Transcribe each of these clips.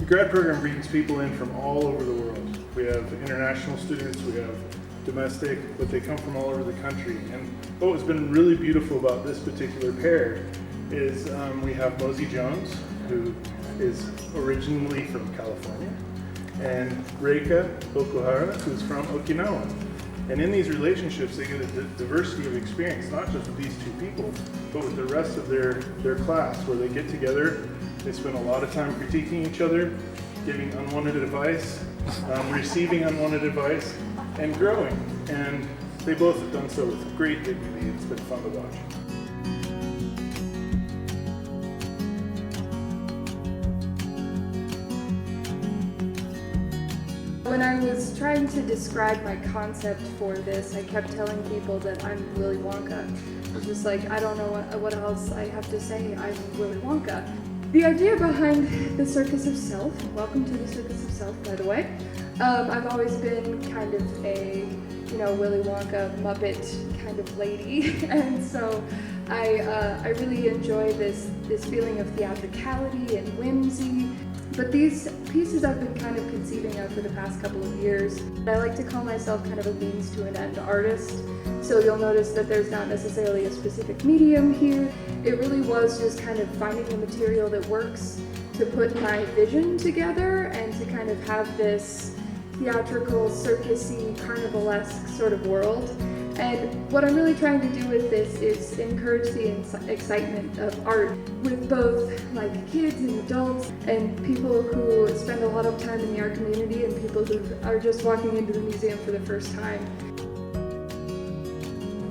The grad program brings people in from all over the world. We have international students, we have domestic, but they come from all over the country. And what's been really beautiful about this particular pair is we have Mozi Jones, who is originally from California, and Reika Okuhara, who's from Okinawa. And in these relationships, they get a diversity of experience, not just with these two people, but with the rest of their class, where they get together, they spend a lot of time critiquing each other, giving unwanted advice, receiving unwanted advice, and growing. And they both have done so with great dignity. It's been fun to watch. When I was trying to describe my concept for this, I kept telling people that I'm Willy Wonka. I was just like, I don't know what else I have to say. I'm Willy Wonka. The idea behind the Circus of Self, welcome to the Circus of Self, by the way. I've always been kind of a, Willy Wonka Muppet kind of lady, and so I really enjoy this feeling of theatricality and whimsy. But these pieces I've been kind of conceiving of for the past couple of years. I like to call myself kind of a means to an end artist. So you'll notice that there's not necessarily a specific medium here. It really was just kind of finding the material that works to put my vision together and to kind of have this theatrical, circusy, carnivalesque sort of world. And what I'm really trying to do with this is encourage the excitement of art with both like kids and adults and people who spend a lot of time in the art community and people who are just walking into the museum for the first time.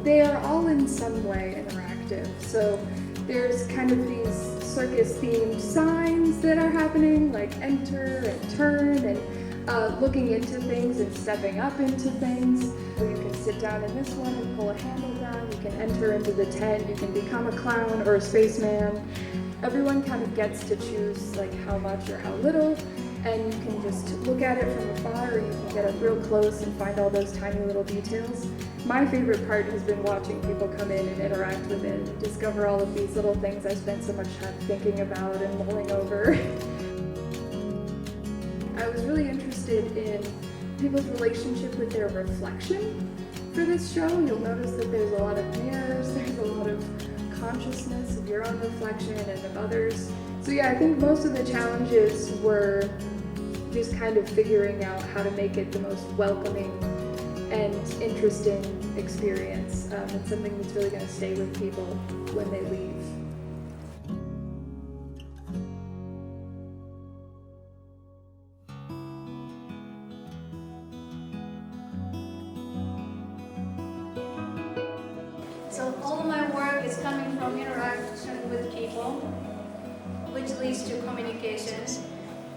They are all in some way interactive. So there's kind of these circus-themed signs that are happening, like enter and turn and looking into things and stepping up into things. So you can sit down in this one and pull a handle down, you can enter into the tent, you can become a clown or a spaceman. Everyone kind of gets to choose like how much or how little, and you can just look at it from afar or you can get up real close and find all those tiny little details. My favorite part has been watching people come in and interact with it and discover all of these little things I spent so much time thinking about and mulling over. I was really interested in people's relationship with their reflection for this show. You'll notice that there's a lot of mirrors, there's a lot of consciousness of your own reflection and of others. So yeah, I think most of the challenges were just kind of figuring out how to make it the most welcoming and interesting experience. It's something that's really going to stay with people when they leave. So all of my work is coming from interaction with people, which leads to communications.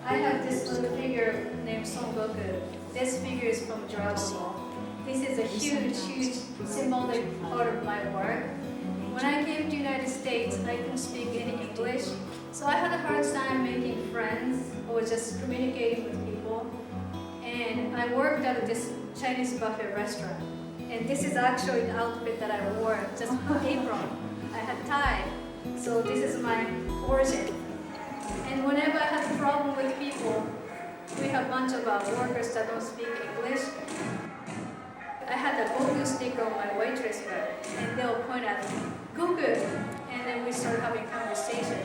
I have this little figure named Son Goku. This figure is from Dragon Ball. This is a huge symbolic part of my work. When I came to the United States, I couldn't speak any English, so I had a hard time making friends or just communicating with people. And I worked at this Chinese buffet restaurant. And this is actually the outfit that I wore, just apron. I had tie, so this is my origin. And whenever I have a problem with people, we have a bunch of workers that don't speak English. I had a Goku sticker on my waitress bag, and they'll point at me, Goku, and then we start having conversation.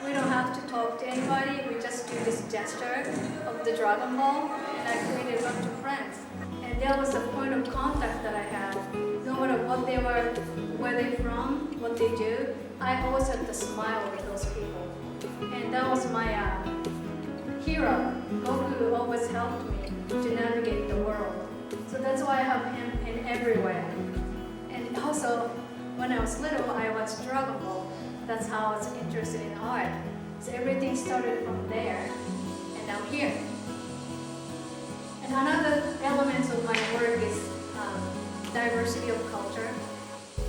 We don't have to talk to anybody, we just do this gesture of the Dragon Ball, and I created a bunch of friends. And that was the point of contact that I had. No matter what they were, where they're from, what they do, I always had to smile with those people. And that was my hero. Goku always helped me to navigate the world. So that's why I have him in everywhere. And also, when I was little, I watched Dragon Ball. That's how I was interested in art. So everything started from there, and I'm here. And another element of my work is diversity of culture.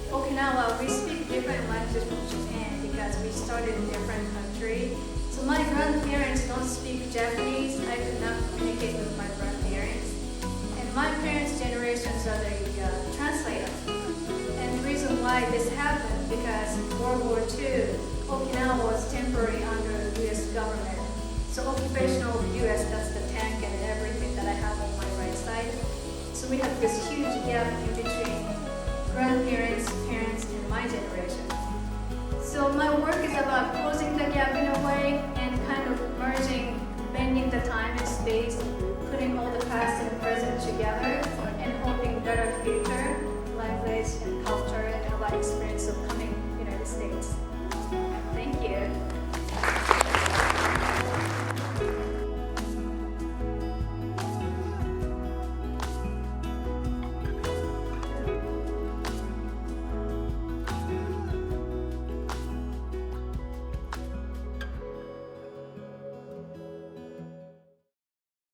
Okinawa, we speak different languages from Japan because we started in a different country. So my grandparents don't speak Japanese. I could not communicate with my grandparents. And my parents' generations are the translators. And the reason why this happened because World War II, Okinawa was temporarily under the U.S. government. So occupational So we have this huge gap in between grandparents, parents, and my generation. So my work is about closing the gap